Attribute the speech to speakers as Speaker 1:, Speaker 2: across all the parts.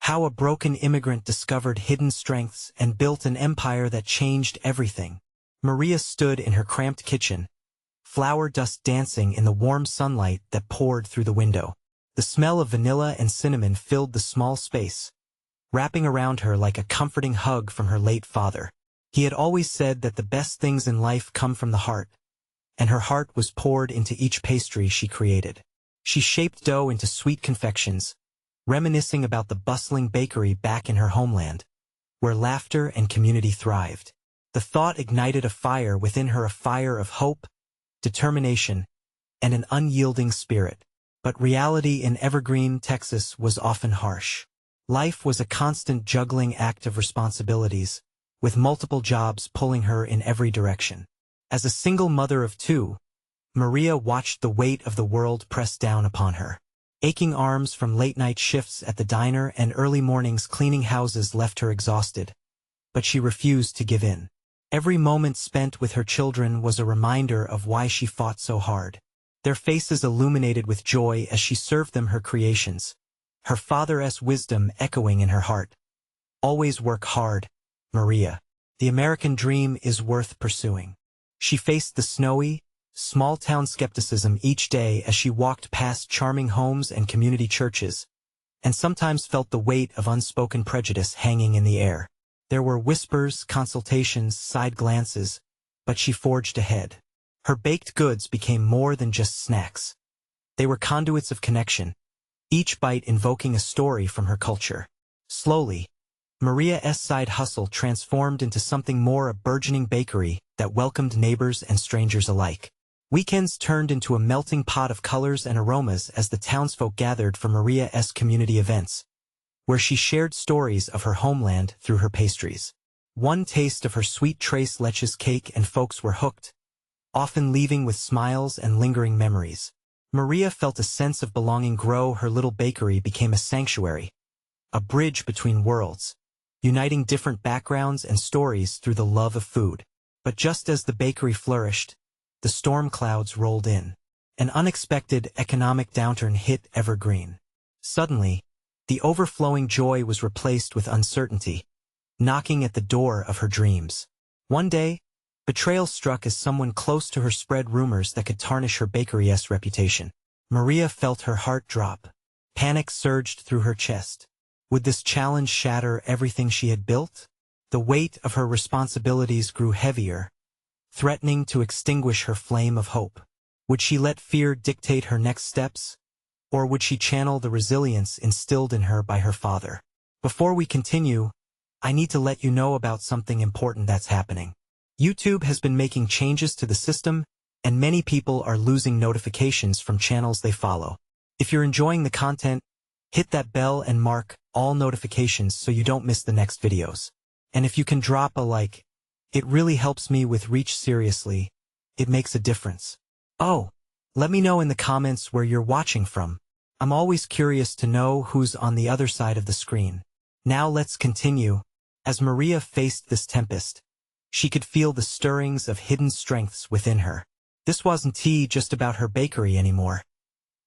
Speaker 1: How a broken immigrant discovered hidden strengths and built an empire that changed everything. Maria stood in her cramped kitchen, flour dust dancing in the warm sunlight that poured through the window. The smell of vanilla and cinnamon filled the small space, wrapping around her like a comforting hug from her late father. He had always said that the best things in life come from the heart, and her heart was poured into each pastry she created. She shaped dough into sweet confections, reminiscing about the bustling bakery back in her homeland, where laughter and community thrived. The thought ignited a fire within her, a fire of hope, determination, and an unyielding spirit. But reality in Evergreen, Texas was often harsh. Life was a constant juggling act of responsibilities, with multiple jobs pulling her in every direction. As a single mother of two, Maria watched the weight of the world press down upon her. Aching arms from late-night shifts at the diner and early mornings cleaning houses left her exhausted, but she refused to give in. Every moment spent with her children was a reminder of why she fought so hard. Their faces illuminated with joy as she served them her creations, her father's wisdom echoing in her heart. Always work hard, Maria. The American dream is worth pursuing. She faced the snowy, small-town skepticism each day as she walked past charming homes and community churches, and sometimes felt the weight of unspoken prejudice hanging in the air. There were whispers, consultations, side glances, but she forged ahead. Her baked goods became more than just snacks. They were conduits of connection, each bite invoking a story from her culture. Slowly, Maria's side hustle transformed into something more, a burgeoning bakery that welcomed neighbors and strangers alike. Weekends turned into a melting pot of colors and aromas as the townsfolk gathered for Maria's community events, where she shared stories of her homeland through her pastries. One taste of her sweet tres leches cake and folks were hooked, often leaving with smiles and lingering memories. Maria felt a sense of belonging grow. Her little bakery became a sanctuary, a bridge between worlds, uniting different backgrounds and stories through the love of food. But just as the bakery flourished, the storm clouds rolled in. An unexpected economic downturn hit Evergreen. Suddenly, the overflowing joy was replaced with uncertainty, knocking at the door of her dreams. One day, betrayal struck as someone close to her spread rumors that could tarnish her bakery's reputation. Maria felt her heart drop. Panic surged through her chest. Would this challenge shatter everything she had built? The weight of her responsibilities grew heavier, threatening to extinguish her flame of hope. Would she let fear dictate her next steps, or would she channel the resilience instilled in her by her father? Before we continue, I need to let you know about something important that's happening. YouTube has been making changes to the system, and many people are losing notifications from channels they follow. If you're enjoying the content, hit that bell and mark all notifications so you don't miss the next videos. And if you can drop a like, it really helps me with reach. Seriously, it makes a difference. Oh, let me know in the comments where you're watching from. I'm always curious to know who's on the other side of the screen. Now let's continue. As Maria faced this tempest, she could feel the stirrings of hidden strengths within her. This wasn't just about her bakery anymore.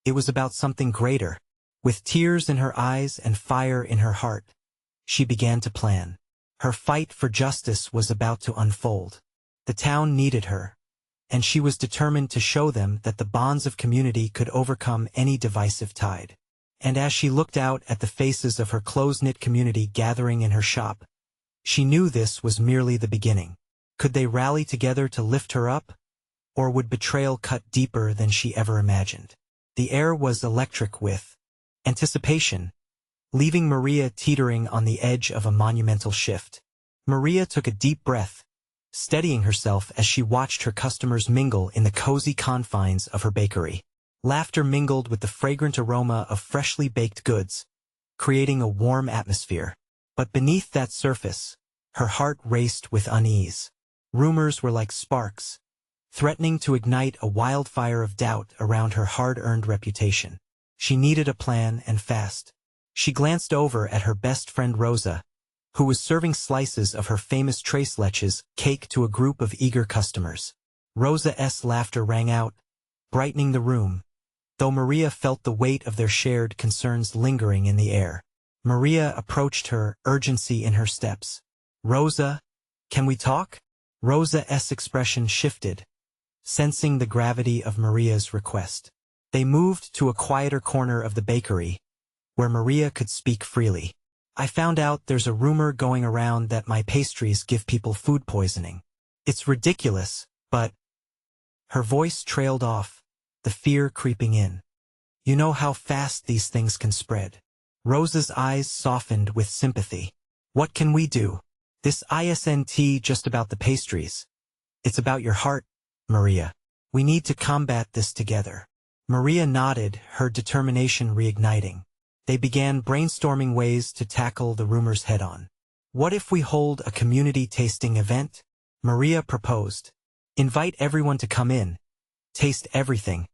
Speaker 1: It was about something greater. With tears in her eyes and fire in her heart, she began to plan. Her fight for justice was about to unfold. The town needed her, and she was determined to show them that the bonds of community could overcome any divisive tide. And as she looked out at the faces of her close-knit community gathering in her shop, she knew this was merely the beginning. Could they rally together to lift her up, or would betrayal cut deeper than she ever imagined? The air was electric with anticipation, leaving Maria teetering on the edge of a monumental shift. Maria took a deep breath, steadying herself as she watched her customers mingle in the cozy confines of her bakery. Laughter mingled with the fragrant aroma of freshly baked goods, creating a warm atmosphere. But beneath that surface, her heart raced with unease. Rumors were like sparks, threatening to ignite a wildfire of doubt around her hard-earned reputation. She needed a plan, and fast. She glanced over at her best friend Rosa, who was serving slices of her famous tres leches cake to a group of eager customers. Rosa's laughter rang out, brightening the room, though Maria felt the weight of their shared concerns lingering in the air. Maria approached her, urgency in her steps. "Rosa, can we talk?" Rosa's expression shifted, sensing the gravity of Maria's request. They moved to a quieter corner of the bakery, where Maria could speak freely. "I found out there's a rumor going around that my pastries give people food poisoning. It's ridiculous, but—" Her voice trailed off, the fear creeping in. "You know how fast these things can spread." Rosa's eyes softened with sympathy. "What can we do? This isn't just about the pastries. It's about your heart, Maria. We need to combat this together." Maria nodded, her determination reigniting. They began brainstorming ways to tackle the rumors head-on. "What if we hold a community tasting event?" Maria proposed. "Invite everyone to come in, taste everything,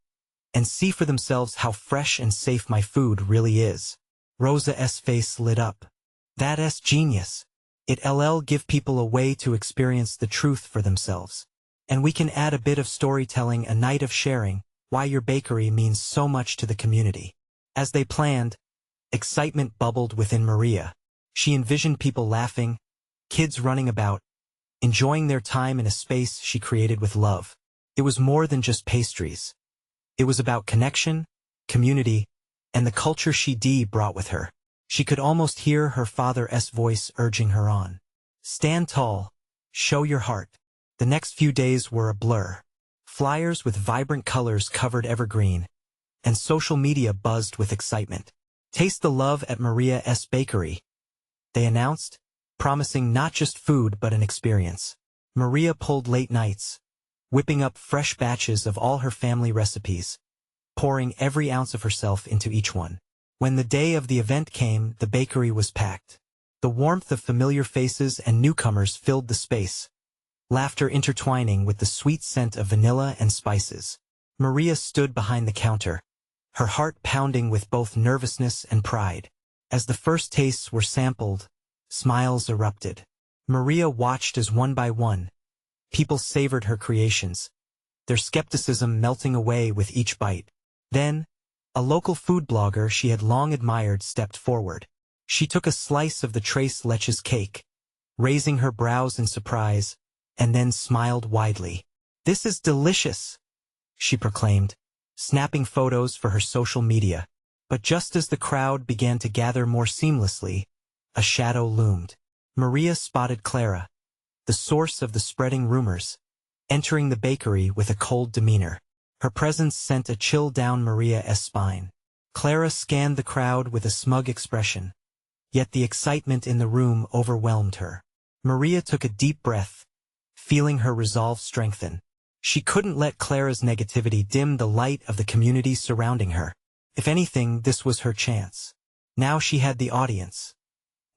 Speaker 1: and see for themselves how fresh and safe my food really is." Rosa's face lit up. "That's genius. It'll give people a way to experience the truth for themselves. And we can add a bit of storytelling, a night of sharing, why your bakery means so much to the community." As they planned, excitement bubbled within Maria. She envisioned people laughing, kids running about, enjoying their time in a space she created with love. It was more than just pastries. It was about connection, community, and the culture she brought with her. She could almost hear her father's voice urging her on. "Stand tall. Show your heart." The next few days were a blur. Flyers with vibrant colors covered evergreen, and social media buzzed with excitement. "Taste the love at Maria's Bakery," they announced, promising not just food but an experience. Maria pulled late nights, whipping up fresh batches of all her family recipes, pouring every ounce of herself into each one. When the day of the event came, the bakery was packed. The warmth of familiar faces and newcomers filled the space, laughter intertwining with the sweet scent of vanilla and spices. Maria stood behind the counter, her heart pounding with both nervousness and pride. As the first tastes were sampled, smiles erupted. Maria watched as one by one, people savored her creations, their skepticism melting away with each bite. Then, a local food blogger she had long admired stepped forward. She took a slice of the tres leches cake, raising her brows in surprise, and then smiled widely. "This is delicious," she proclaimed, snapping photos for her social media. But just as the crowd began to gather more seamlessly, a shadow loomed. Maria spotted Clara, the source of the spreading rumors, entering the bakery with a cold demeanor. Her presence sent a chill down Maria's spine. Clara scanned the crowd with a smug expression, yet the excitement in the room overwhelmed her. Maria took a deep breath, feeling her resolve strengthen. She couldn't let Clara's negativity dim the light of the community surrounding her. If anything, this was her chance. Now she had the audience.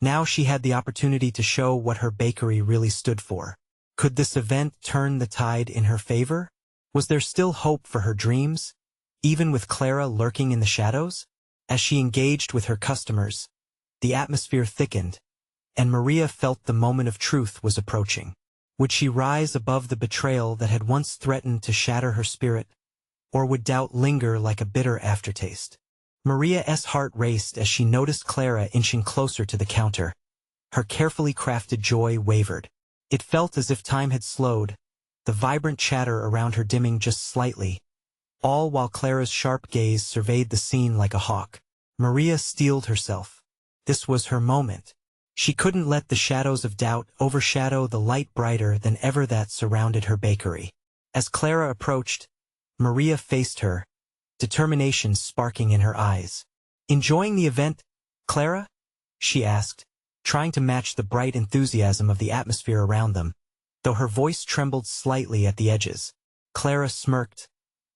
Speaker 1: Now she had the opportunity to show what her bakery really stood for. Could this event turn the tide in her favor? Was there still hope for her dreams, even with Clara lurking in the shadows? As she engaged with her customers, the atmosphere thickened, and Maria felt the moment of truth was approaching. Would she rise above the betrayal that had once threatened to shatter her spirit, or would doubt linger like a bitter aftertaste? Maria's heart raced as she noticed Clara inching closer to the counter. Her carefully crafted joy wavered. It felt as if time had slowed, the vibrant chatter around her dimming just slightly, all while Clara's sharp gaze surveyed the scene like a hawk. Maria steeled herself. This was her moment. She couldn't let the shadows of doubt overshadow the light brighter than ever that surrounded her bakery. As Clara approached, Maria faced her, determination sparking in her eyes. "Enjoying the event, Clara?" she asked, trying to match the bright enthusiasm of the atmosphere around them, though her voice trembled slightly at the edges. Clara smirked,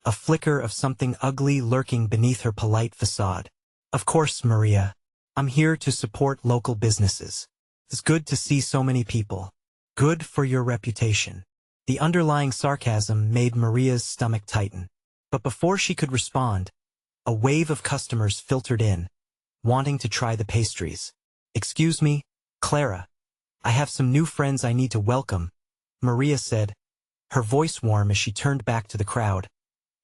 Speaker 1: a flicker of something ugly lurking beneath her polite facade. "Of course, Maria. I'm here to support local businesses. It's good to see so many people. Good for your reputation." The underlying sarcasm made Maria's stomach tighten. But before she could respond, a wave of customers filtered in, wanting to try the pastries. "Excuse me, Clara. I have some new friends I need to welcome," Maria said, her voice warm as she turned back to the crowd,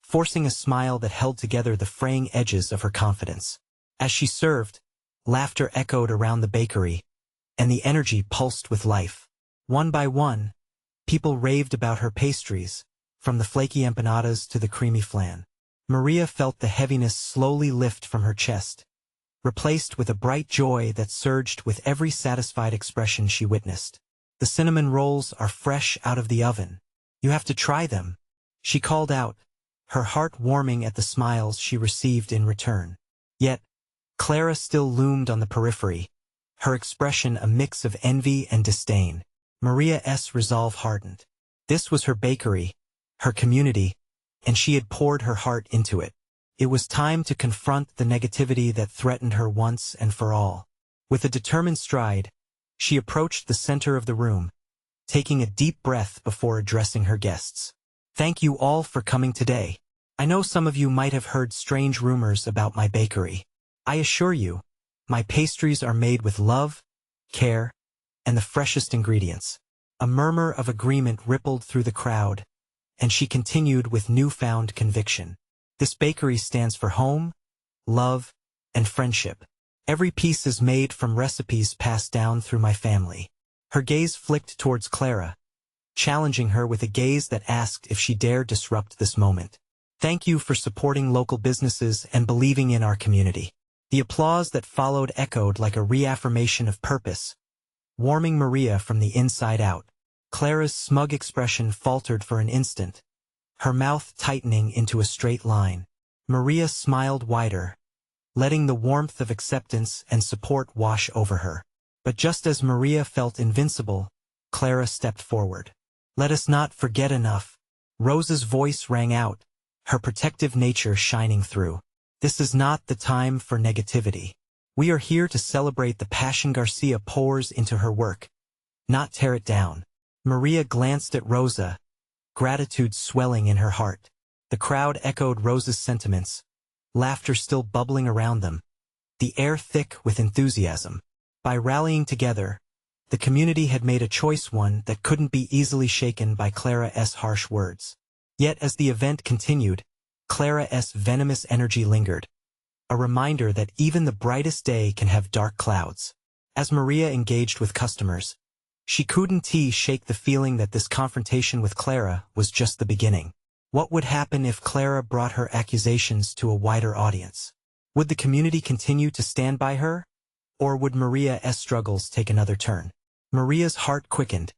Speaker 1: forcing a smile that held together the fraying edges of her confidence. As she served, Laughter echoed around the bakery, and the energy pulsed with life. One by one, people raved about her pastries, from the flaky empanadas to the creamy flan. Maria felt the heaviness slowly lift from her chest, replaced with a bright joy that surged with every satisfied expression she witnessed. The cinnamon rolls are fresh out of the oven. You have to try them, she called out, her heart warming at the smiles she received in return. Yet, Clara still loomed on the periphery, her expression a mix of envy and disdain. Maria's resolve hardened. This was her bakery, her community, and she had poured her heart into it. It was time to confront the negativity that threatened her once and for all. With a determined stride, she approached the center of the room, taking a deep breath before addressing her guests. Thank you all for coming today. I know some of you might have heard strange rumors about my bakery. I assure you, my pastries are made with love, care, and the freshest ingredients. A murmur of agreement rippled through the crowd, and she continued with newfound conviction. This bakery stands for home, love, and friendship. Every piece is made from recipes passed down through my family. Her gaze flicked towards Clara, challenging her with a gaze that asked if she dared disrupt this moment. Thank you for supporting local businesses and believing in our community. The applause that followed echoed like a reaffirmation of purpose, warming Maria from the inside out. Clara's smug expression faltered for an instant, her mouth tightening into a straight line. Maria smiled wider, letting the warmth of acceptance and support wash over her. But just as Maria felt invincible, Clara stepped forward. Let us not forget enough. Rosa's voice rang out, her protective nature shining through. This is not the time for negativity. We are here to celebrate the passion Garcia pours into her work, not tear it down. Maria glanced at Rosa, gratitude swelling in her heart. The crowd echoed Rosa's sentiments, laughter still bubbling around them, the air thick with enthusiasm. By rallying together, the community had made a choice, one that couldn't be easily shaken by Clara's harsh words. Yet as the event continued, Clara's venomous energy lingered, a reminder that even the brightest day can have dark clouds. As Maria engaged with customers, she couldn't shake the feeling that this confrontation with Clara was just the beginning. What would happen if Clara brought her accusations to a wider audience? Would the community continue to stand by her? Or would Maria's struggles take another turn? Maria's heart quickened,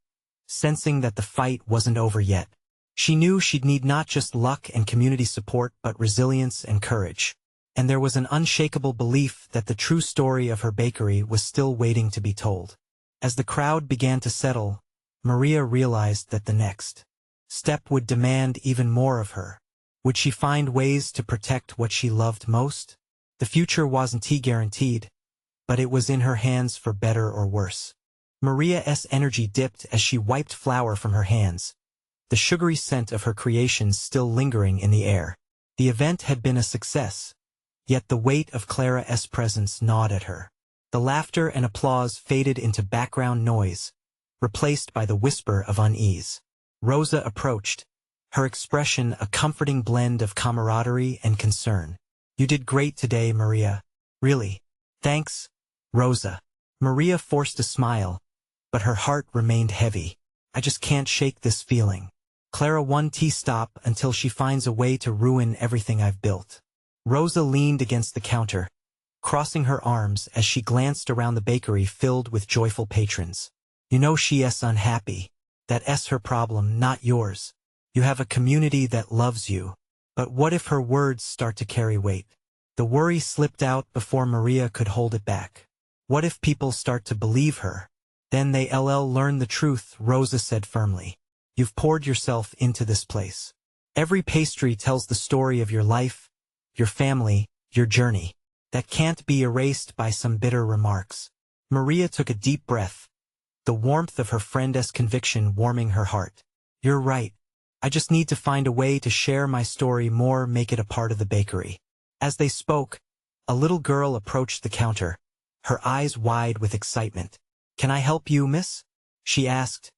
Speaker 1: sensing that the fight wasn't over yet. She knew she'd need not just luck and community support but resilience and courage. And there was an unshakable belief that the true story of her bakery was still waiting to be told. As the crowd began to settle, Maria realized that the next step would demand even more of her. Would she find ways to protect what she loved most? The future wasn't guaranteed, but it was in her hands for better or worse. Maria's energy dipped as she wiped flour from her hands, the sugary scent of her creations still lingering in the air. The event had been a success, yet the weight of Clara's presence gnawed at her. The laughter and applause faded into background noise, replaced by the whisper of unease. Rosa approached, her expression a comforting blend of camaraderie and concern. You did great today, Maria. Really. Thanks, Rosa. Maria forced a smile, but her heart remained heavy. I just can't shake this feeling. Clara won't stop until she finds a way to ruin everything I've built. Rosa leaned against the counter, crossing her arms as she glanced around the bakery filled with joyful patrons. You know she's unhappy. That's her problem, not yours. You have a community that loves you. But what if her words start to carry weight? The worry slipped out before Maria could hold it back. What if people start to believe her? Then they'll learn the truth, Rosa said firmly. You've poured yourself into this place. Every pastry tells the story of your life, your family, your journey. That can't be erased by some bitter remarks. Maria took a deep breath, the warmth of her friend's conviction warming her heart. You're right. I just need to find a way to share my story more, make it a part of the bakery. As they spoke, a little girl approached the counter, her eyes wide with excitement. Can I help you, miss? She asked,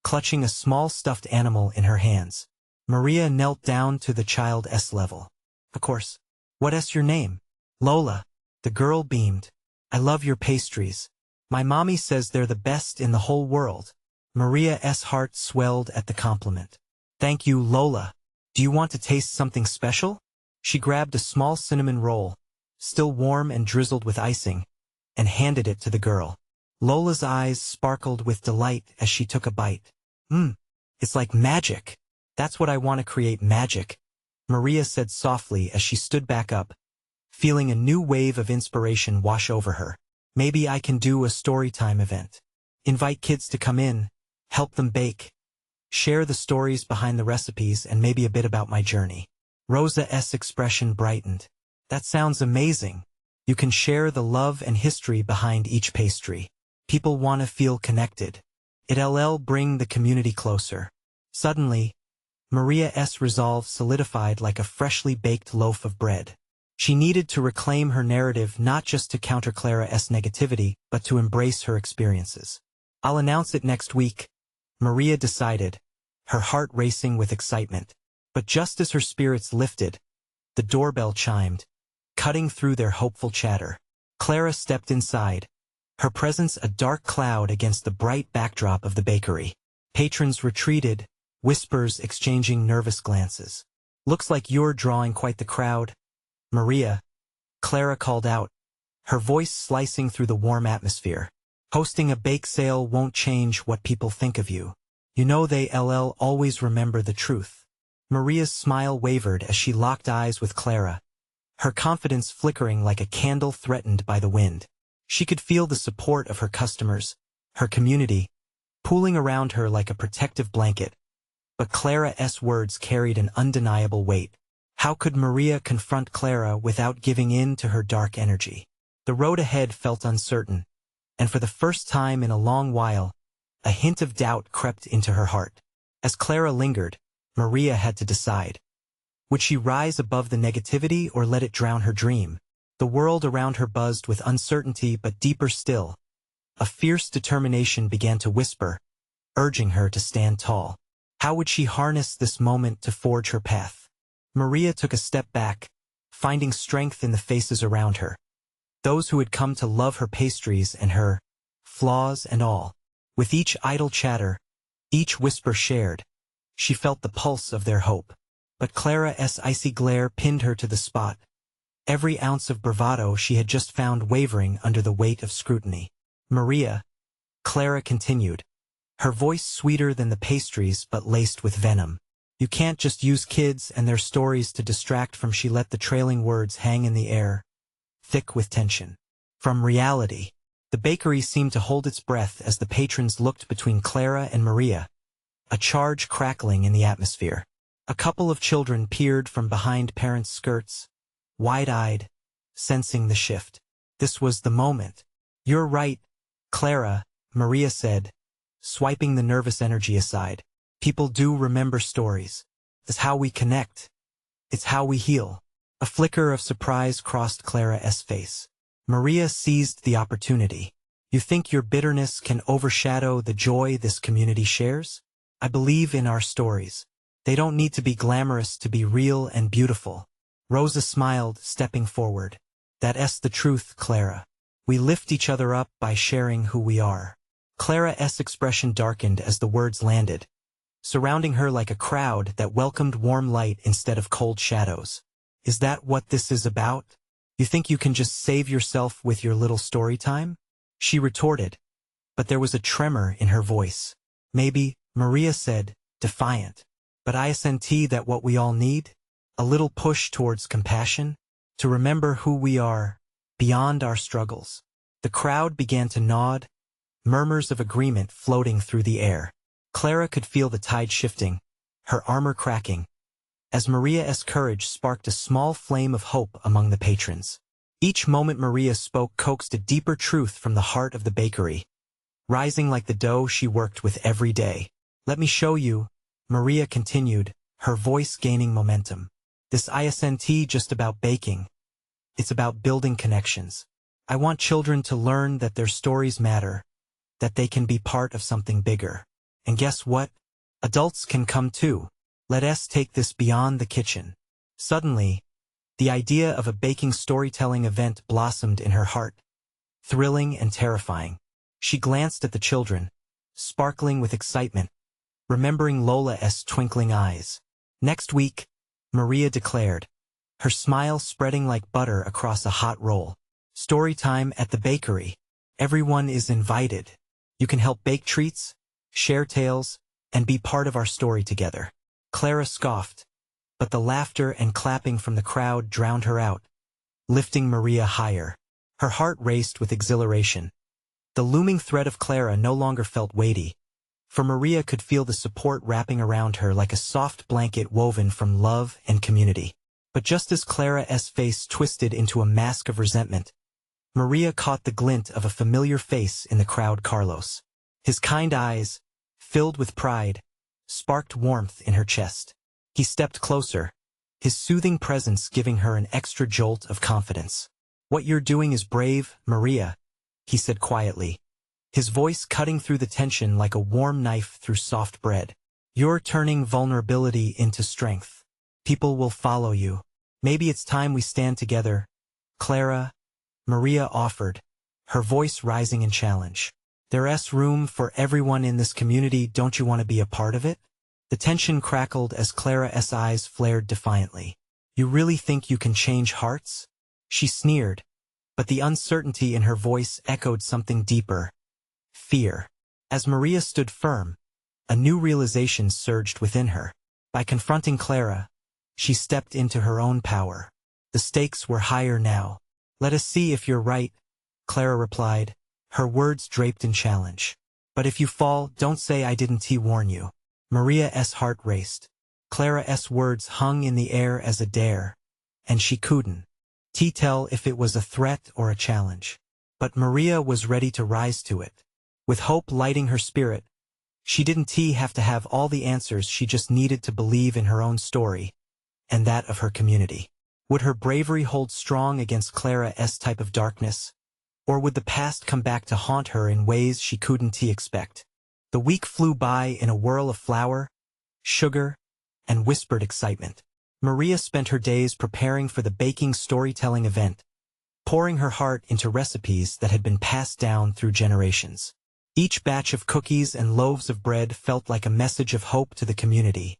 Speaker 1: clutching a small stuffed animal in her hands. Maria knelt down to the child's level. Of course. What's your name? Lola. The girl beamed, I love your pastries. My mommy says they're the best in the whole world. Maria's heart swelled at the compliment. Thank you, Lola. Do you want to taste something special? She grabbed a small cinnamon roll, still warm and drizzled with icing, and handed it to the girl. Lola's eyes sparkled with delight as she took a bite. It's like magic. That's what I want to create, magic, Maria said softly as she stood back up, feeling a new wave of inspiration wash over her. Maybe I can do a storytime event. Invite kids to come in, help them bake, share the stories behind the recipes, and maybe a bit about my journey. Rosa's expression brightened. That sounds amazing. You can share the love and history behind each pastry. People want to feel connected. It'll bring the community closer. Suddenly, Maria's resolve solidified like a freshly baked loaf of bread. She needed to reclaim her narrative, not just to counter Clara's negativity, but to embrace her experiences. I'll announce it next week, Maria decided, her heart racing with excitement. But just as her spirits lifted, the doorbell chimed, cutting through their hopeful chatter. Clara stepped inside, her presence a dark cloud against the bright backdrop of the bakery. Patrons retreated, whispers exchanging nervous glances. Looks like you're drawing quite the crowd, Maria, Clara called out, her voice slicing through the warm atmosphere. Hosting a bake sale won't change what people think of you. You know they'll always remember the truth. Maria's smile wavered as she locked eyes with Clara, her confidence flickering like a candle threatened by the wind. She could feel the support of her customers, her community, pooling around her like a protective blanket. But Clara's words carried an undeniable weight. How could Maria confront Clara without giving in to her dark energy? The road ahead felt uncertain, and for the first time in a long while, a hint of doubt crept into her heart. As Clara lingered, Maria had to decide. Would she rise above the negativity or let it drown her dream? The world around her buzzed with uncertainty, but deeper still, a fierce determination began to whisper, urging her to stand tall. How would she harness this moment to forge her path? Maria took a step back, finding strength in the faces around her. Those who had come to love her pastries and her flaws and all. With each idle chatter, each whisper shared, she felt the pulse of their hope. But Clara's icy glare pinned her to the spot, every ounce of bravado she had just found wavering under the weight of scrutiny. Maria, Clara continued, her voice sweeter than the pastries but laced with venom. You can't just use kids and their stories to distract from. She let the trailing words hang in the air, thick with tension. From reality. The bakery seemed to hold its breath as the patrons looked between Clara and Maria, a charge crackling in the atmosphere. A couple of children peered from behind parents' skirts, wide-eyed, sensing the shift. This was the moment. You're right, Clara, Maria said, swiping the nervous energy aside. People do remember stories. It's how we connect. It's how we heal. A flicker of surprise crossed Clara's face. Maria seized the opportunity. You think your bitterness can overshadow the joy this community shares? I believe in our stories. They don't need to be glamorous to be real and beautiful. Rosa smiled, stepping forward. That's the truth, Clara. We lift each other up by sharing who we are. Clara's expression darkened as the words landed, surrounding her like a crowd that welcomed warm light instead of cold shadows. Is that what this is about? You think you can just save yourself with your little story time? She retorted, but there was a tremor in her voice. Maybe, Maria said, defiant. But isn't that what we all need? A little push towards compassion? To remember who we are, beyond our struggles. The crowd began to nod, murmurs of agreement floating through the air. Clara could feel the tide shifting, her armor cracking, as Maria's courage sparked a small flame of hope among the patrons. Each moment Maria spoke coaxed a deeper truth from the heart of the bakery, rising like the dough she worked with every day. Let me show you, Maria continued, her voice gaining momentum. This isn't just about baking. It's about building connections. I want children to learn that their stories matter, that they can be part of something bigger. And guess what? Adults can come too. Let us take this beyond the kitchen. Suddenly, the idea of a baking storytelling event blossomed in her heart, thrilling and terrifying. She glanced at the children, sparkling with excitement, remembering Lola's twinkling eyes. Next week, Maria declared, her smile spreading like butter across a hot roll. Story time at the bakery. Everyone is invited. You can help bake treats, share tales, and be part of our story together. Clara scoffed, but the laughter and clapping from the crowd drowned her out, lifting Maria higher. Her heart raced with exhilaration. The looming threat of Clara no longer felt weighty, for Maria could feel the support wrapping around her like a soft blanket woven from love and community. But just as Clara's face twisted into a mask of resentment, Maria caught the glint of a familiar face in the crowd. Carlos. His kind eyes, filled with pride, sparked warmth in her chest. He stepped closer, his soothing presence giving her an extra jolt of confidence. "What you're doing is brave, Maria," he said quietly, his voice cutting through the tension like a warm knife through soft bread. "You're turning vulnerability into strength. People will follow you. Maybe it's time we stand together, Clara," Maria offered, her voice rising in challenge. "There's room for everyone in this community. Don't you want to be a part of it?" The tension crackled as Clara's eyes flared defiantly. "You really think you can change hearts?" She sneered, but the uncertainty in her voice echoed something deeper: fear. As Maria stood firm, a new realization surged within her. By confronting Clara, she stepped into her own power. The stakes were higher now. "Let us see if you're right," Clara replied, her words draped in challenge. "But if you fall, don't say I didn't warn you." Maria's heart raced. Clara's words hung in the air as a dare, and she couldn't tell if it was a threat or a challenge. But Maria was ready to rise to it. With hope lighting her spirit, she didn't have to have all the answers. She just needed to believe in her own story, and that of her community. Would her bravery hold strong against Clara's type of darkness? Or would the past come back to haunt her in ways she couldn't expect? The week flew by in a whirl of flour, sugar, and whispered excitement. Maria spent her days preparing for the baking storytelling event, pouring her heart into recipes that had been passed down through generations. Each batch of cookies and loaves of bread felt like a message of hope to the community,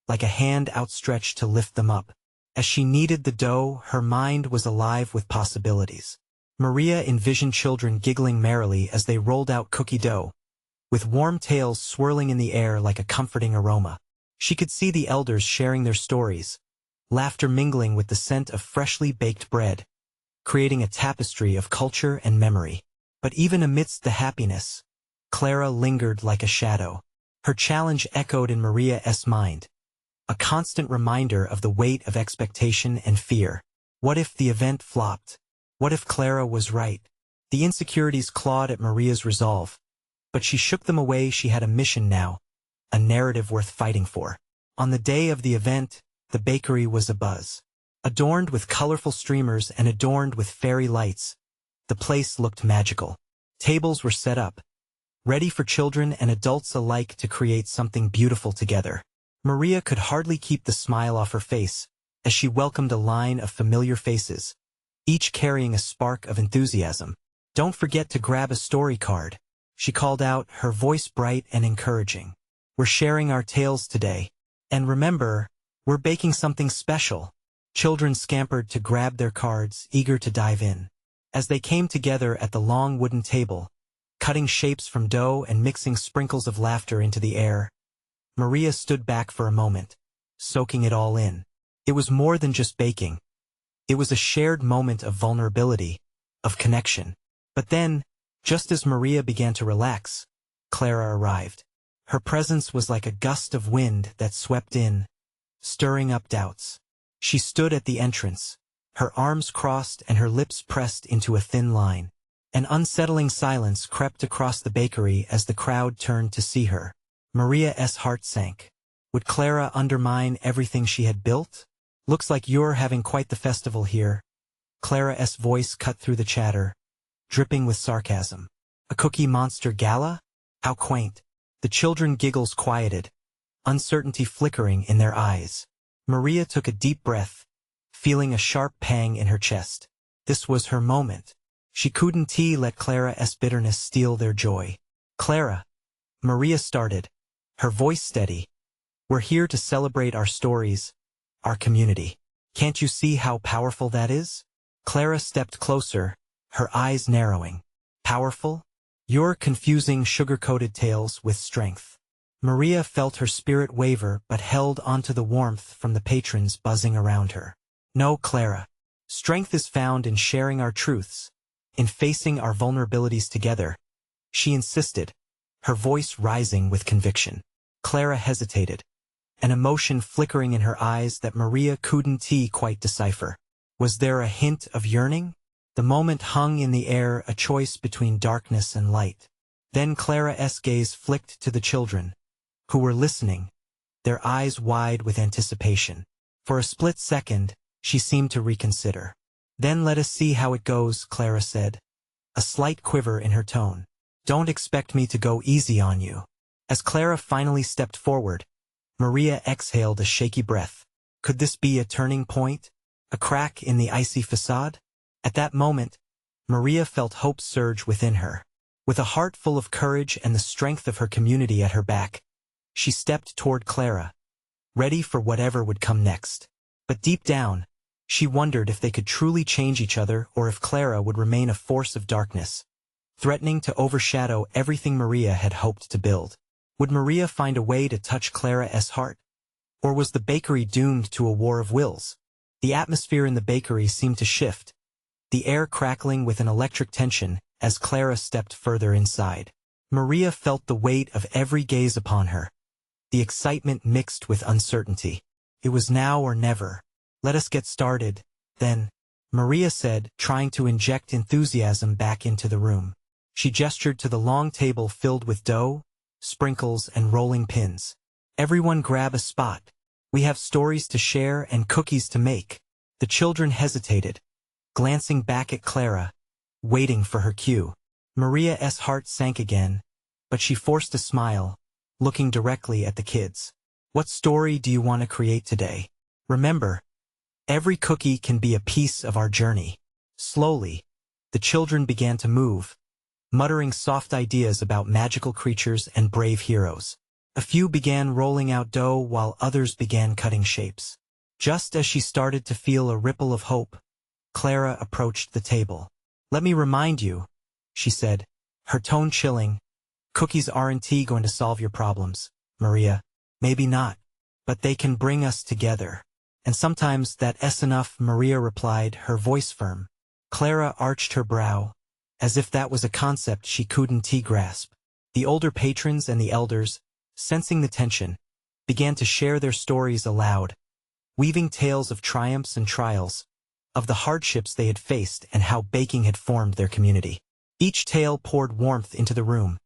Speaker 1: like a hand outstretched to lift them up. As she kneaded the dough, her mind was alive with possibilities. Maria envisioned children giggling merrily as they rolled out cookie dough, with warm tales swirling in the air like a comforting aroma. She could see the elders sharing their stories, laughter mingling with the scent of freshly baked bread, creating a tapestry of culture and memory. But even amidst the happiness, Clara lingered like a shadow. Her challenge echoed in Maria's mind, a constant reminder of the weight of expectation and fear. What if the event flopped? What if Clara was right? The insecurities clawed at Maria's resolve, but she shook them away. She had a mission now, a narrative worth fighting for. On the day of the event, the bakery was abuzz. Adorned with colorful streamers and adorned with fairy lights, the place looked magical. Tables were set up, ready for children and adults alike to create something beautiful together. Maria could hardly keep the smile off her face as she welcomed a line of familiar faces, each carrying a spark of enthusiasm. "Don't forget to grab a story card," she called out, her voice bright and encouraging. "We're sharing our tales today. And remember, we're baking something special." Children scampered to grab their cards, eager to dive in. As they came together at the long wooden table, cutting shapes from dough and mixing sprinkles of laughter into the air, Maria stood back for a moment, soaking it all in. It was more than just baking. It was a shared moment of vulnerability, of connection. But then, just as Maria began to relax, Clara arrived. Her presence was like a gust of wind that swept in, stirring up doubts. She stood at the entrance, her arms crossed and her lips pressed into a thin line. An unsettling silence crept across the bakery as the crowd turned to see her. Maria's heart sank. Would Clara undermine everything she had built? "Looks like you're having quite the festival here." Clara's voice cut through the chatter, dripping with sarcasm. "A cookie monster gala? How quaint." The children giggles quieted, uncertainty flickering in their eyes. Maria took a deep breath, feeling a sharp pang in her chest. This was her moment. She couldn't let Clara's bitterness steal their joy. Clara, Maria started, her voice steady. We're here to celebrate our stories, our community. Can't you see how powerful that is? Clara stepped closer, her eyes narrowing. Powerful? You're confusing sugar-coated tales with strength. Maria felt her spirit waver but held onto the warmth from the patrons buzzing around her. No, Clara. Strength is found in sharing our truths, in facing our vulnerabilities together. She insisted, her voice rising with conviction. Clara hesitated, an emotion flickering in her eyes that Maria couldn't quite decipher. Was there a hint of yearning? The moment hung in the air, a choice between darkness and light. Then Clara's gaze flicked to the children, who were listening, their eyes wide with anticipation. For a split second, she seemed to reconsider. Then let us see how it goes, Clara said, a slight quiver in her tone. Don't expect me to go easy on you. As Clara finally stepped forward, Maria exhaled a shaky breath. Could this be a turning point? A crack in the icy facade? At that moment, Maria felt hope surge within her. With a heart full of courage and the strength of her community at her back, she stepped toward Clara, ready for whatever would come next. But deep down, she wondered if they could truly change each other or if Clara would remain a force of darkness, threatening to overshadow everything Maria had hoped to build. Would Maria find a way to touch Clara's heart? Or was the bakery doomed to a war of wills? The atmosphere in the bakery seemed to shift, the air crackling with an electric tension as Clara stepped further inside. Maria felt the weight of every gaze upon her, the excitement mixed with uncertainty. It was now or never. Let us get started, then, Maria said, trying to inject enthusiasm back into the room. She gestured to the long table filled with dough, sprinkles, and rolling pins. Everyone grab a spot. We have stories to share and cookies to make. The children hesitated, glancing back at Clara, waiting for her cue. Maria's heart sank again, but she forced a smile, looking directly at the kids. What story do you want to create today? Remember, every cookie can be a piece of our journey. Slowly, the children began to move, muttering soft ideas about magical creatures and brave heroes. A few began rolling out dough while others began cutting shapes. Just as she started to feel a ripple of hope, Clara approached the table. Let me remind you, she said, her tone chilling, cookies aren't going to solve your problems, Maria. Maybe not, but they can bring us together. And sometimes that's enough, Maria replied, her voice firm. Clara arched her brow, as if that was a concept she couldn't grasp. The older patrons and the elders, sensing the tension, began to share their stories aloud, weaving tales of triumphs and trials, of the hardships they had faced and how baking had formed their community. Each tale poured warmth into the room,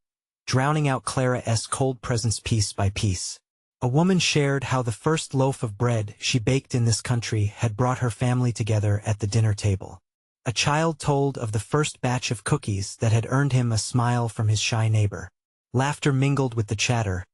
Speaker 1: drowning out Clara's cold presence piece by piece. A woman shared how the first loaf of bread she baked in this country had brought her family together at the dinner table. A child told of the first batch of cookies that had earned him a smile from his shy neighbor. Laughter mingled with the chatter,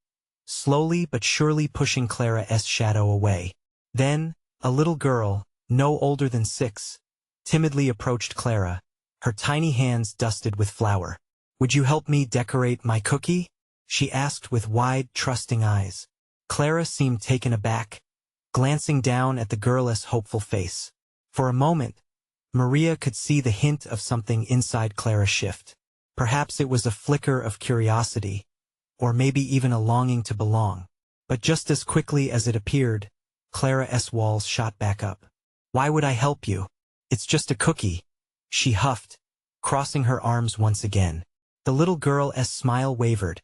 Speaker 1: slowly but surely pushing Clara's shadow away. Then, a little girl, no older than 6, timidly approached Clara, her tiny hands dusted with flour. Would you help me decorate my cookie? She asked with wide, trusting eyes. Clara seemed taken aback, glancing down at the girl's hopeful face. For a moment, Maria could see the hint of something inside Clara shift. Perhaps it was a flicker of curiosity, or maybe even a longing to belong. But just as quickly as it appeared, Clara's walls shot back up. Why would I help you? It's just a cookie, she huffed, crossing her arms once again. The little girl's smile wavered,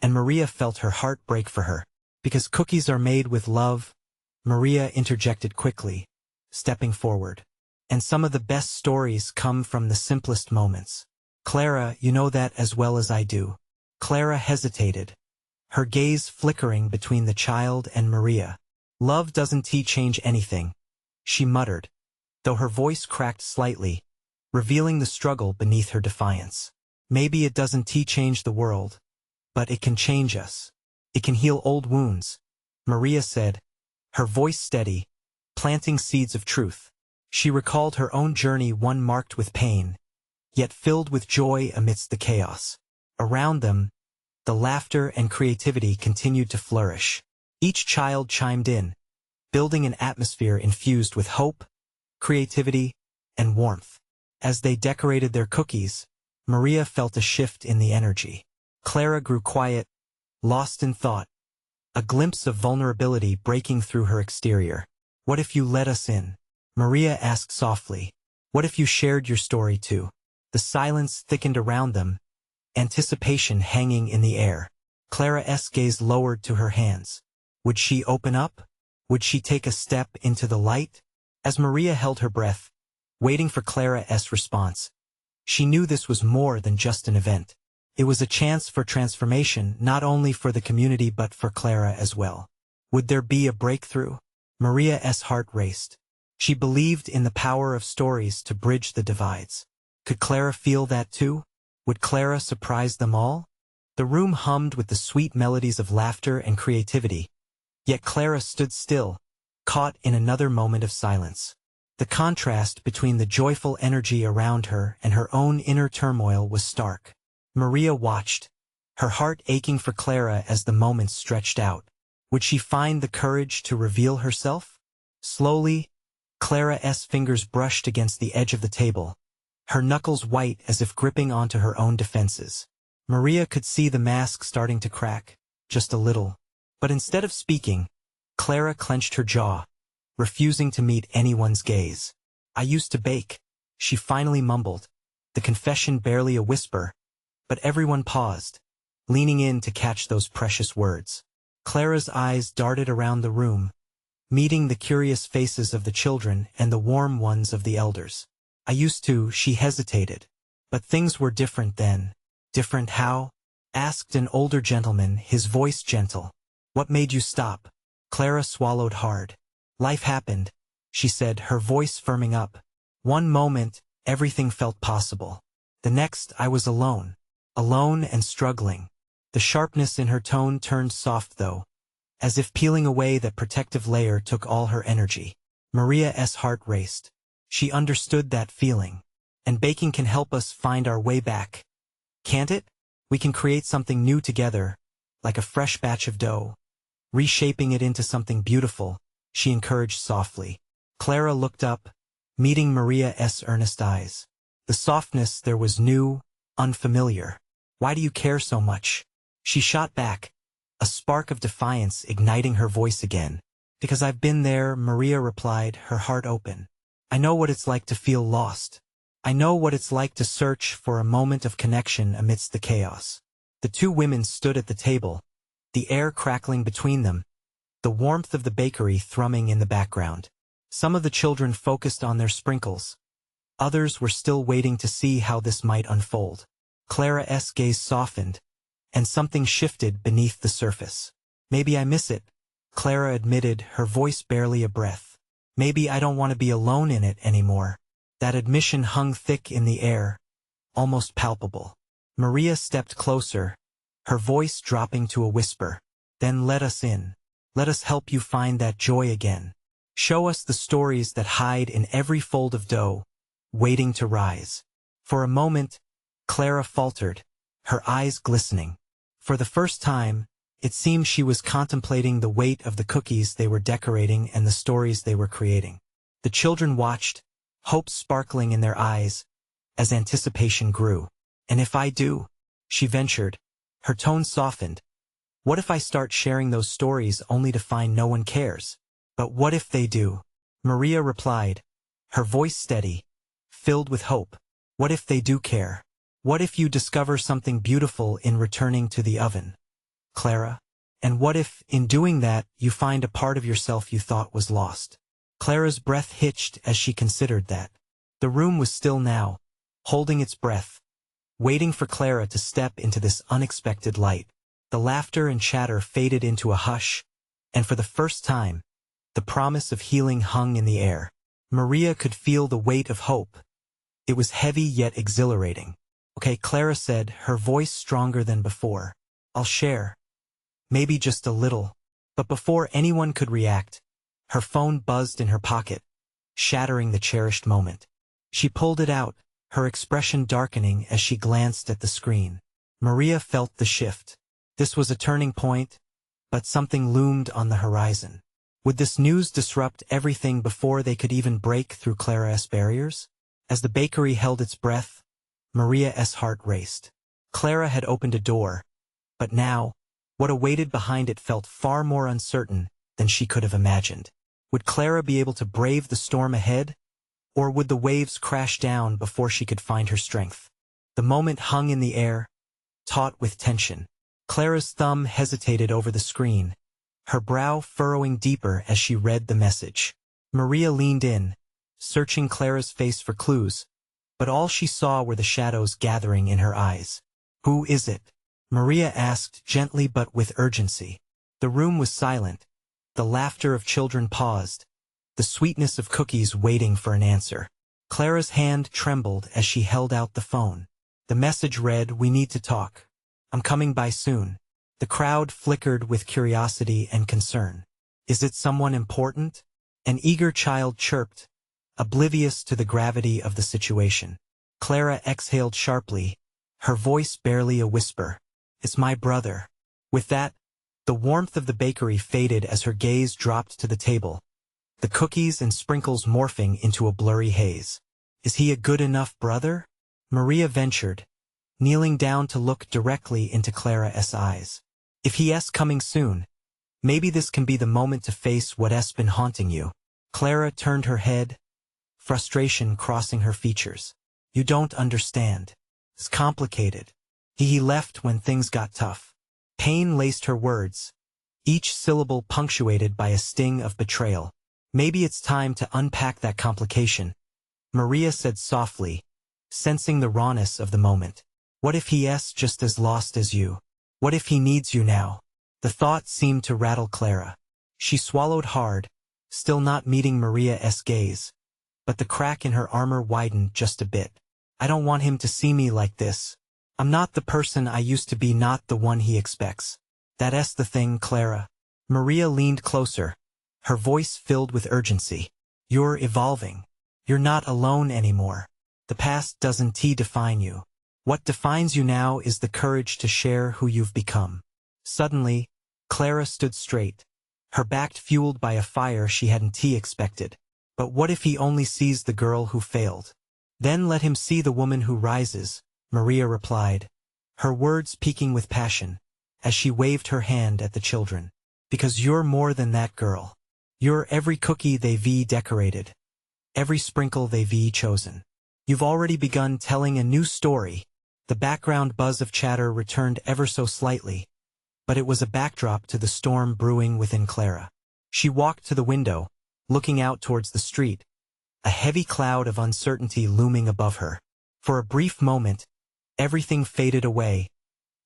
Speaker 1: and Maria felt her heart break for her. Because cookies are made with love, Maria interjected quickly, stepping forward. And some of the best stories come from the simplest moments. Clara, you know that as well as I do. Clara hesitated, her gaze flickering between the child and Maria. Love doesn't change anything, she muttered, though her voice cracked slightly, revealing the struggle beneath her defiance. Maybe it doesn't change the world, but it can change us. It can heal old wounds, Maria said, her voice steady, planting seeds of truth. She recalled her own journey, one marked with pain, yet filled with joy amidst the chaos. Around them, the laughter and creativity continued to flourish. Each child chimed in, building an atmosphere infused with hope, creativity, and warmth. As they decorated their cookies, Maria felt a shift in the energy. Clara grew quiet, lost in thought, a glimpse of vulnerability breaking through her exterior. "What if you let us in?" Maria asked softly. "What if you shared your story too?" The silence thickened around them, anticipation hanging in the air. Clara's gaze lowered to her hands. Would she open up? Would she take a step into the light? As Maria held her breath, waiting for Clara's response, she knew this was more than just an event. It was a chance for transformation, not only for the community but for Clara as well. Would there be a breakthrough? Maria's heart raced. She believed in the power of stories to bridge the divides. Could Clara feel that too? Would Clara surprise them all? The room hummed with the sweet melodies of laughter and creativity, yet Clara stood still, caught in another moment of silence. The contrast between the joyful energy around her and her own inner turmoil was stark. Maria watched, her heart aching for Clara as the moments stretched out. Would she find the courage to reveal herself? Slowly, Clara's fingers brushed against the edge of the table, her knuckles white as if gripping onto her own defenses. Maria could see the mask starting to crack, just a little. But instead of speaking, Clara clenched her jaw, refusing to meet anyone's gaze. "I used to bake," she finally mumbled, the confession barely a whisper, but everyone paused, leaning in to catch those precious words. Clara's eyes darted around the room, meeting the curious faces of the children and the warm ones of the elders. "I used to," she hesitated. "But things were different then." "Different how?" asked an older gentleman, his voice gentle. "What made you stop?" Clara swallowed hard. "Life happened," she said, her voice firming up. "One moment, everything felt possible. The next, I was alone. Alone and struggling." The sharpness in her tone turned soft though, as if peeling away that protective layer took all her energy. Maria's heart raced. She understood that feeling. And baking can help us find our way back. Can't it? We can create something new together, like a fresh batch of dough. Reshaping it into something beautiful, she encouraged softly. Clara looked up, meeting Maria's earnest eyes. The softness there was new, unfamiliar. "Why do you care so much?" She shot back, a spark of defiance igniting her voice again. "Because I've been there," Maria replied, her heart open. "I know what it's like to feel lost. I know what it's like to search for a moment of connection amidst the chaos." The two women stood at the table, the air crackling between them, the warmth of the bakery thrumming in the background. Some of the children focused on their sprinkles. Others were still waiting to see how this might unfold. Clara's gaze softened, and something shifted beneath the surface. "Maybe I miss it," Clara admitted, her voice barely a breath. "Maybe I don't want to be alone in it anymore." That admission hung thick in the air, almost palpable. Maria stepped closer, her voice dropping to a whisper. "Then let us in. Let us help you find that joy again. Show us the stories that hide in every fold of dough, waiting to rise." For a moment, Clara faltered, her eyes glistening. For the first time, it seemed she was contemplating the weight of the cookies they were decorating and the stories they were creating. The children watched, hope sparkling in their eyes, as anticipation grew. "And if I do?" she ventured, her tone softened. "What if I start sharing those stories only to find no one cares?" "But what if they do?" Maria replied, her voice steady, filled with hope. "What if they do care? What if you discover something beautiful in returning to the oven, Clara? And what if, in doing that, you find a part of yourself you thought was lost?" Clara's breath hitched as she considered that. The room was still now, holding its breath, waiting for Clara to step into this unexpected light. The laughter and chatter faded into a hush, and for the first time, the promise of healing hung in the air. Maria could feel the weight of hope. It was heavy yet exhilarating. "Okay," Clara said, her voice stronger than before. "I'll share. Maybe just a little." But before anyone could react, her phone buzzed in her pocket, shattering the cherished moment. She pulled it out, her expression darkening as she glanced at the screen. Maria felt the shift. This was a turning point, but something loomed on the horizon. Would this news disrupt everything before they could even break through Clara's barriers? As the bakery held its breath, Maria's heart raced. Clara had opened a door, but now, what awaited behind it felt far more uncertain than she could have imagined. Would Clara be able to brave the storm ahead, or would the waves crash down before she could find her strength? The moment hung in the air, taut with tension. Clara's thumb hesitated over the screen, her brow furrowing deeper as she read the message. Maria leaned in, searching Clara's face for clues, but all she saw were the shadows gathering in her eyes. "Who is it?" Maria asked gently but with urgency. The room was silent. The laughter of children paused, the sweetness of cookies waiting for an answer. Clara's hand trembled as she held out the phone. The message read, "We need to talk. I'm coming by soon." The crowd flickered with curiosity and concern. "Is it someone important?" An eager child chirped, oblivious to the gravity of the situation. Clara exhaled sharply, her voice barely a whisper. "It's my brother." With that, the warmth of the bakery faded as her gaze dropped to the table, the cookies and sprinkles morphing into a blurry haze. "Is he a good enough brother?" Maria ventured, kneeling down to look directly into Clara's eyes. "If he's coming soon, maybe this can be the moment to face what's been haunting you." Clara turned her head, frustration crossing her features. "You don't understand. It's complicated. He left when things got tough." Pain laced her words, each syllable punctuated by a sting of betrayal. "Maybe it's time to unpack that complication," Maria said softly, sensing the rawness of the moment. "What if he's just as lost as you? What if he needs you now?" The thought seemed to rattle Clara. She swallowed hard, still not meeting Maria's gaze, but the crack in her armor widened just a bit. "I don't want him to see me like this. I'm not the person I used to be, not the one he expects. That's the thing, Clara." Maria leaned closer, her voice filled with urgency. "You're evolving. You're not alone anymore. The past doesn't define you. What defines you now is the courage to share who you've become." Suddenly, Clara stood straight, her back fueled by a fire she hadn't expected. "But what if he only sees the girl who failed? Then let him see the woman who rises," Maria replied, her words peaking with passion, as she waved her hand at the children. "Because you're more than that girl. You're every cookie they've decorated, every sprinkle they've chosen. You've already begun telling a new story." The background buzz of chatter returned ever so slightly, but it was a backdrop to the storm brewing within Clara. She walked to the window, looking out towards the street, a heavy cloud of uncertainty looming above her. For a brief moment, everything faded away,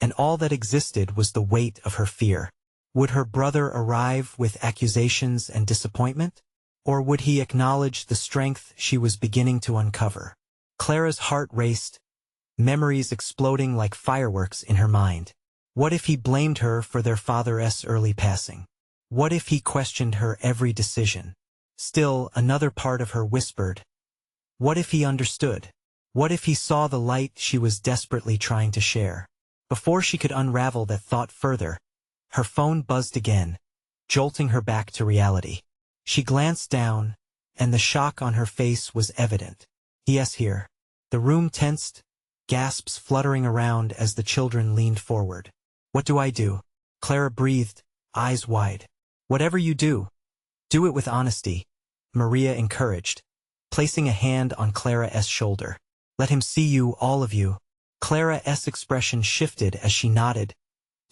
Speaker 1: and all that existed was the weight of her fear. Would her brother arrive with accusations and disappointment? Or would he acknowledge the strength she was beginning to uncover? Clara's heart raced, memories exploding like fireworks in her mind. What if he blamed her for their father's early passing? What if he questioned her every decision? Still, another part of her whispered, what if he understood? What if he saw the light she was desperately trying to share? Before she could unravel that thought further, her phone buzzed again, jolting her back to reality. She glanced down, and the shock on her face was evident. "Yes, here." The room tensed, gasps fluttering around as the children leaned forward. "What do I do?" Clara breathed, eyes wide. "Whatever you do, do it with honesty," Maria encouraged, placing a hand on Clara's shoulder. "Let him see you, all of you." Clara's expression shifted as she nodded,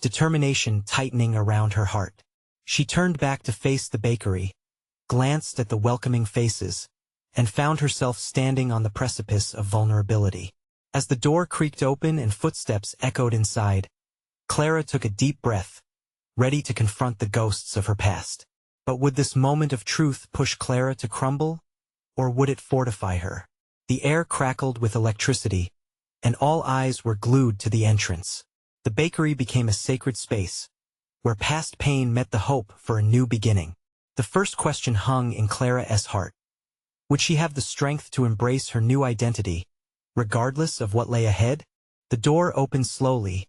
Speaker 1: determination tightening around her heart. She turned back to face the bakery, glanced at the welcoming faces, and found herself standing on the precipice of vulnerability. As the door creaked open and footsteps echoed inside, Clara took a deep breath, ready to confront the ghosts of her past. But would this moment of truth push Clara to crumble, or would it fortify her? The air crackled with electricity, and all eyes were glued to the entrance. The bakery became a sacred space, where past pain met the hope for a new beginning. The first question hung in Clara's heart. Would she have the strength to embrace her new identity, regardless of what lay ahead? The door opened slowly,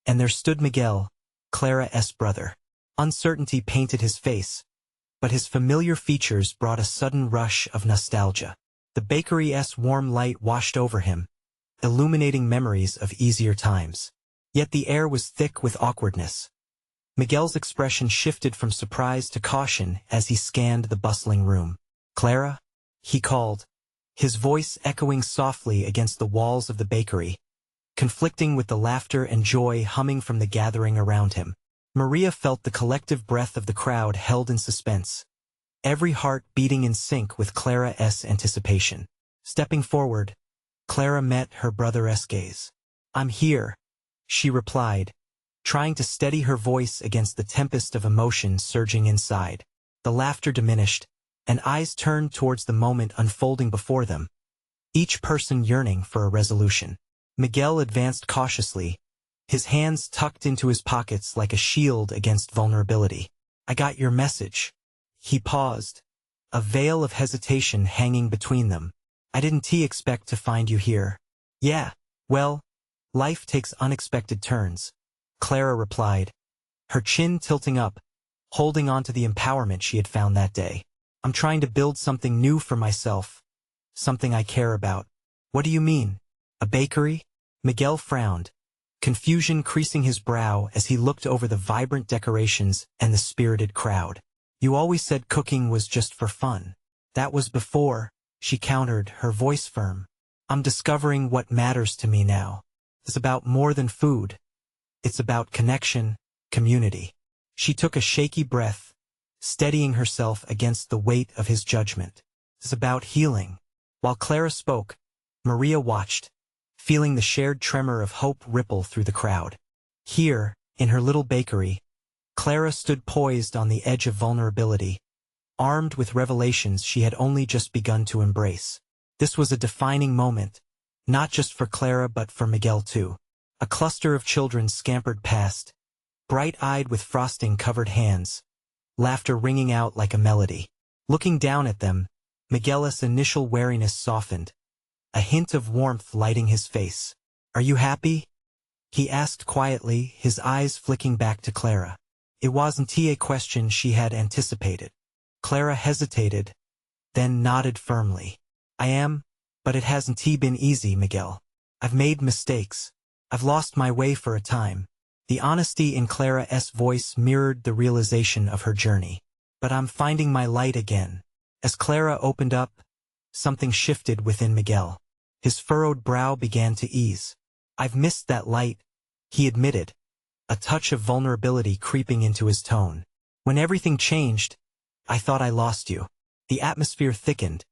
Speaker 1: and there stood Miguel, Clara's brother. Uncertainty painted his face, but his familiar features brought a sudden rush of nostalgia. The bakery's warm light washed over him, illuminating memories of easier times. Yet the air was thick with awkwardness. Miguel's expression shifted from surprise to caution as he scanned the bustling room. "Clara?" he called, his voice echoing softly against the walls of the bakery, conflicting with the laughter and joy humming from the gathering around him. Maria felt the collective breath of the crowd held in suspense, every heart beating in sync with Clara's anticipation. Stepping forward, Clara met her brother's gaze. "I'm here," she replied, trying to steady her voice against the tempest of emotion surging inside. The laughter diminished, and eyes turned towards the moment unfolding before them, each person yearning for a resolution. Miguel advanced cautiously, his hands tucked into his pockets like a shield against vulnerability. "I got your message." He paused, a veil of hesitation hanging between them. "I didn't expect to find you here." "Yeah, well, life takes unexpected turns," Clara replied, her chin tilting up, holding on to the empowerment she had found that day. "I'm trying to build something new for myself, something I care about." "What do you mean? A bakery?" Miguel frowned, confusion creasing his brow as he looked over the vibrant decorations and the spirited crowd. "You always said cooking was just for fun." "That was before," she countered, her voice firm. "I'm discovering what matters to me now. It's about more than food. It's about connection, community." She took a shaky breath, steadying herself against the weight of his judgment. "It's about healing." While Clara spoke, Maria watched, feeling the shared tremor of hope ripple through the crowd. Here, in her little bakery, Clara stood poised on the edge of vulnerability, armed with revelations she had only just begun to embrace. This was a defining moment, not just for Clara but for Miguel too. A cluster of children scampered past, bright-eyed with frosting-covered hands, laughter ringing out like a melody. Looking down at them, Miguel's initial wariness softened, a hint of warmth lighting his face. "Are you happy?" he asked quietly, his eyes flicking back to Clara. It wasn't a question she had anticipated. Clara hesitated, then nodded firmly. "I am, but it hasn't been easy, Miguel. I've made mistakes. I've lost my way for a time." The honesty in Clara's voice mirrored the realization of her journey. "But I'm finding my light again." As Clara opened up, something shifted within Miguel. His furrowed brow began to ease. "I've missed that light," he admitted, a touch of vulnerability creeping into his tone. "When everything changed, I thought I lost you." The atmosphere thickened,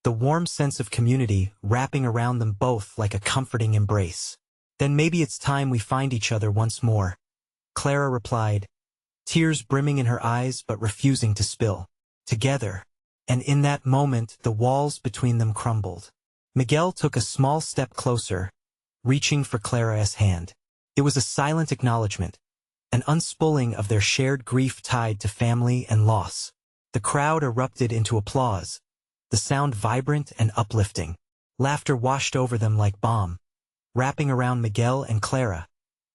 Speaker 1: the warm sense of community wrapping around them both like a comforting embrace. "Then maybe it's time we find each other once more," Clara replied, tears brimming in her eyes but refusing to spill. "Together." And in that moment the walls between them crumbled. Miguel took a small step closer, reaching for Clara's hand. It was a silent acknowledgement, an unspooling of their shared grief tied to family and loss. The crowd erupted into applause, the sound vibrant and uplifting. Laughter washed over them like balm, wrapping around Miguel and Clara,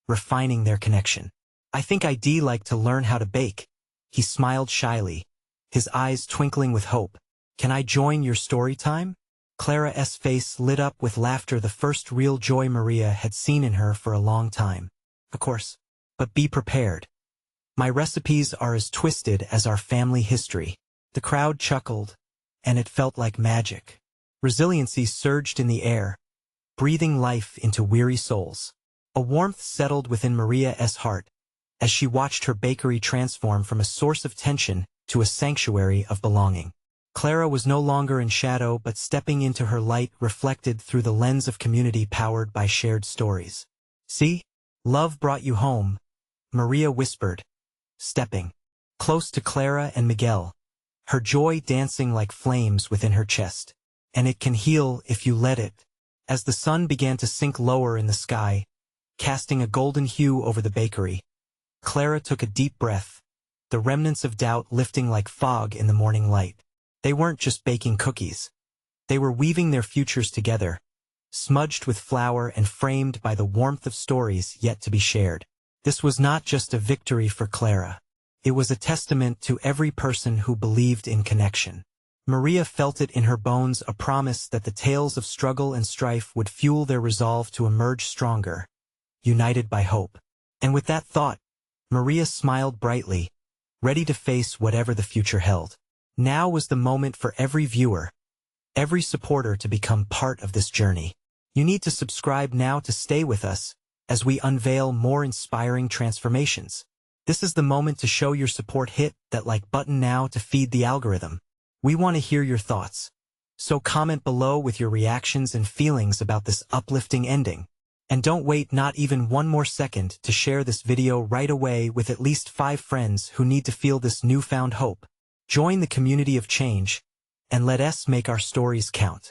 Speaker 1: refining their connection. "I think I'd like to learn how to bake," he smiled shyly, his eyes twinkling with hope. "Can I join your story time?" Clara's face lit up with laughter, the first real joy Maria had seen in her for a long time. "Of course. But be prepared. My recipes are as twisted as our family history." The crowd chuckled, and it felt like magic. Resiliency surged in the air, breathing life into weary souls. A warmth settled within Maria's heart as she watched her bakery transform from a source of tension to a sanctuary of belonging. Clara was no longer in shadow but stepping into her light, reflected through the lens of community powered by shared stories. "See? Love brought you home," Maria whispered, stepping close to Clara and Miguel, her joy dancing like flames within her chest. "And it can heal if you let it." As the sun began to sink lower in the sky, casting a golden hue over the bakery, Clara took a deep breath, the remnants of doubt lifting like fog in the morning light. They weren't just baking cookies. They were weaving their futures together, smudged with flour and framed by the warmth of stories yet to be shared. This was not just a victory for Clara. It was a testament to every person who believed in connection. Maria felt it in her bones, a promise that the tales of struggle and strife would fuel their resolve to emerge stronger, united by hope. And with that thought, Maria smiled brightly, ready to face whatever the future held. Now was the moment for every viewer, every supporter to become part of this journey. You need to subscribe now to stay with us as we unveil more inspiring transformations. This is the moment to show your support. Hit that like button now to feed the algorithm. We want to hear your thoughts. So comment below with your reactions and feelings about this uplifting ending. And don't wait not even one more second to share this video right away with at least 5 friends who need to feel this newfound hope. Join the community of change, and let us make our stories count.